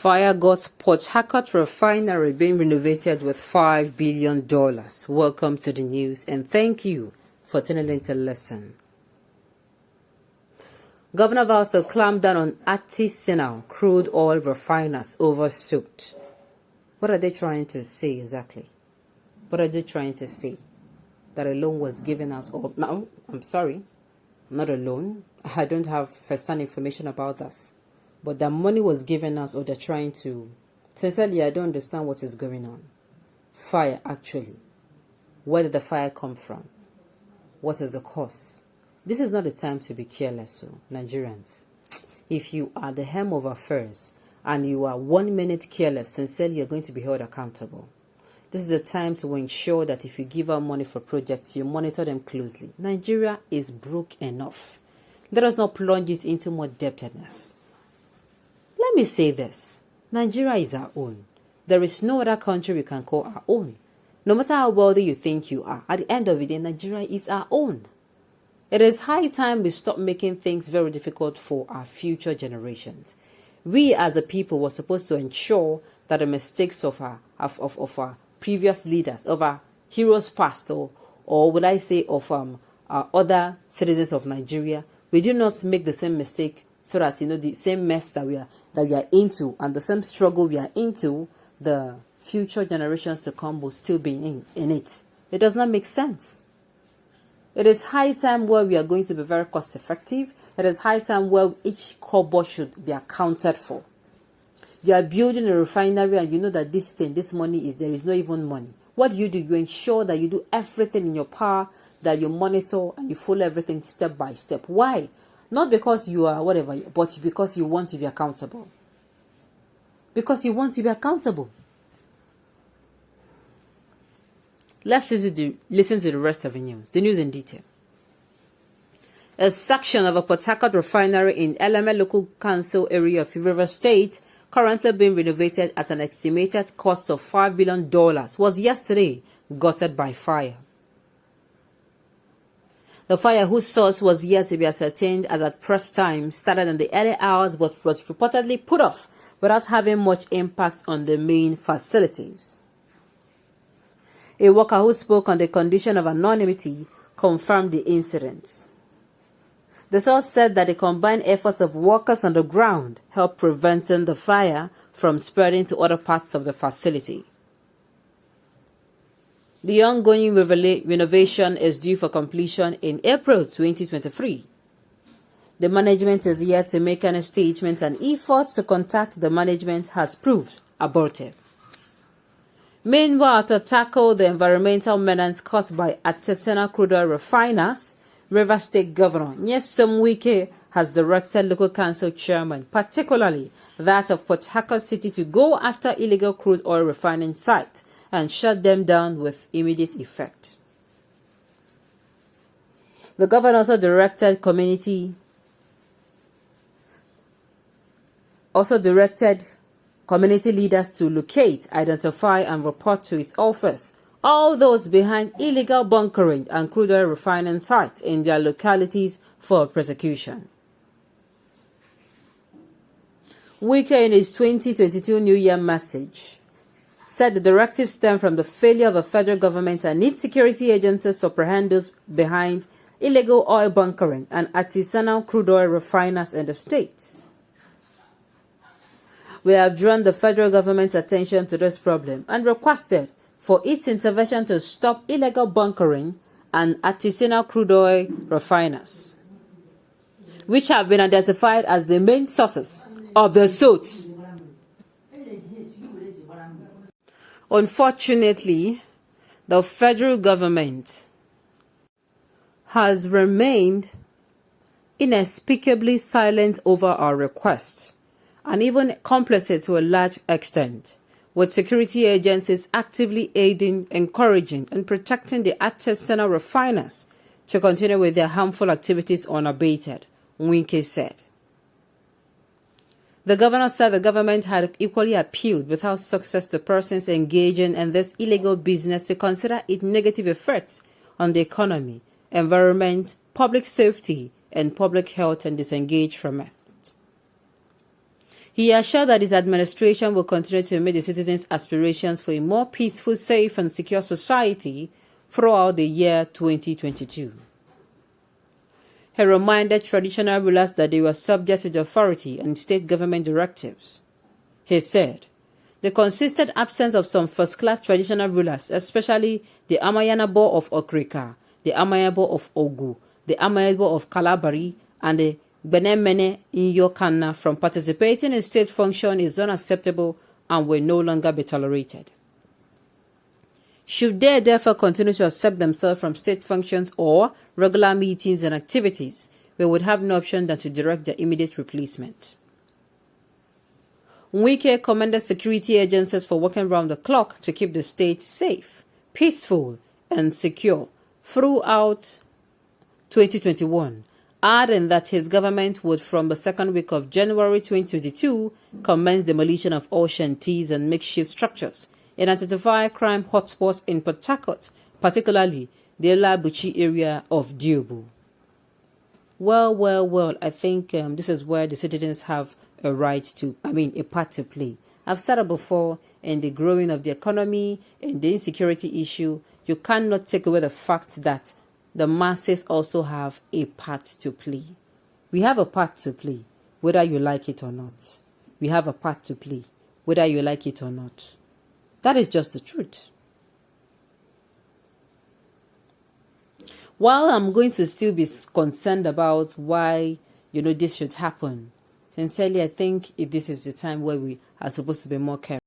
Fire got Port Harcourt refinery being renovated with $5 billion. Welcome to the news and thank you for tuning in to listen. Governor vows to clamp down on artisanal crude oil refiners over ßURNT. What are they trying to say exactly? What are they trying to say? That a loan was given out? Or no, I'm sorry, not a loan. I don't have first-hand information about this. But that money was given out, or they're trying to. Sincerely, I don't understand what is going on. Fire, actually. Where did the fire come from? What is the cause? This is not the time to be careless, so Nigerians. If you are the hem of affairs and you are 1 minute careless, sincerely, you're going to be held accountable. This is a time to ensure that if you give out money for projects, you monitor them closely. Nigeria is broke enough. Let us not plunge it into more debtedness. Let me say this. Nigeria is our own. There is no other country we can call our own. No matter how wealthy you think you are, at the end of the day, Nigeria is our own. It is high time we stop making things very difficult for our future generations. We as a people were supposed to ensure that the mistakes of our previous leaders, of our heroes past, or would I say of our other citizens of Nigeria, we do not make the same mistake, so that the same mess that we are into and the same struggle we are into, the future generations to come will still be in it. It does not make sense. It is high time where we are going to be very cost effective. It is high time where each kobo should be accounted for. You are building a refinery and you know that this money there is no even money. What do? You ensure that you do everything in your power, that you monitor and you follow everything step by step. Why? Not because you are whatever, but because you want to be accountable. Because you want to be accountable. Let's listen to the rest of the news. The news in detail. A section of a Port Harcourt refinery in Eleme local council area of River State, currently being renovated at an estimated cost of $5 billion, was yesterday gutted by fire. The fire, whose source was yet to be ascertained as at press time, started in the early hours but was reportedly put off without having much impact on the main facilities. A worker who spoke on the condition of anonymity confirmed the incident. The source said that the combined efforts of workers on the ground helped preventing the fire from spreading to other parts of the facility. The ongoing renovation is due for completion in April 2023. The management is yet to make any statement, and efforts to contact the management has proved abortive. Meanwhile, to tackle the environmental menace caused by artisanal crude oil refiners, River State Governor Nyesom Wike has directed local council chairmen, particularly that of Port Harcourt City, to go after illegal crude oil refining sites and shut them down with immediate effect. The governor also directed community leaders to locate, identify, and report to his office all those behind illegal bunkering and crude oil refining sites in their localities for prosecution. Wike, in his 2022 New Year message, said the directive stemmed from the failure of the federal government and its security agencies to apprehend those behind illegal oil bunkering and artisanal crude oil refiners in the state. We have drawn the federal government's attention to this problem and requested for its intervention to stop illegal bunkering and artisanal crude oil refiners, which have been identified as the main sources of the ßURNT. Unfortunately, the federal government has remained inexplicably silent over our request, and even complicit to a large extent, with security agencies actively aiding, encouraging, and protecting the artisanal refiners to continue with their harmful activities unabated, Wike said. The governor said the government had equally appealed without success to persons engaging in this illegal business to consider its negative effects on the economy, environment, public safety, and public health and disengage from it. He assured that his administration will continue to meet the citizens' aspirations for a more peaceful, safe, and secure society throughout the year 2022. He reminded traditional rulers that they were subject to the authority and state government directives. He said, the consistent absence of some first-class traditional rulers, especially the Amayanabo of Okrika, the Amayabo of Ogu, the Amayabo of Kalabari, and the Benemene in Yokana from participating in state function is unacceptable and will no longer be tolerated. Should they therefore continue to accept themselves from state functions or regular meetings and activities, we would have no option than to direct their immediate replacement. Wike commended security agencies for working round the clock to keep the state safe, peaceful, and secure throughout 2021, adding that his government would, from the second week of January 2022, commence demolition of all shanties and makeshift structures and identify crime hotspots in PORTHARCOURT, particularly the Elabuchi area of Diobu. Well, I think this is where the citizens have a part to play. I've said it before, in the growing of the economy, in the insecurity issue, you cannot take away the fact that the masses also have a part to play. We have a part to play, whether you like it or not. We have a part to play, whether you like it or not. That is just the truth. While I'm going to still be concerned about why, this should happen, sincerely, I think this is the time where we are supposed to be more careful.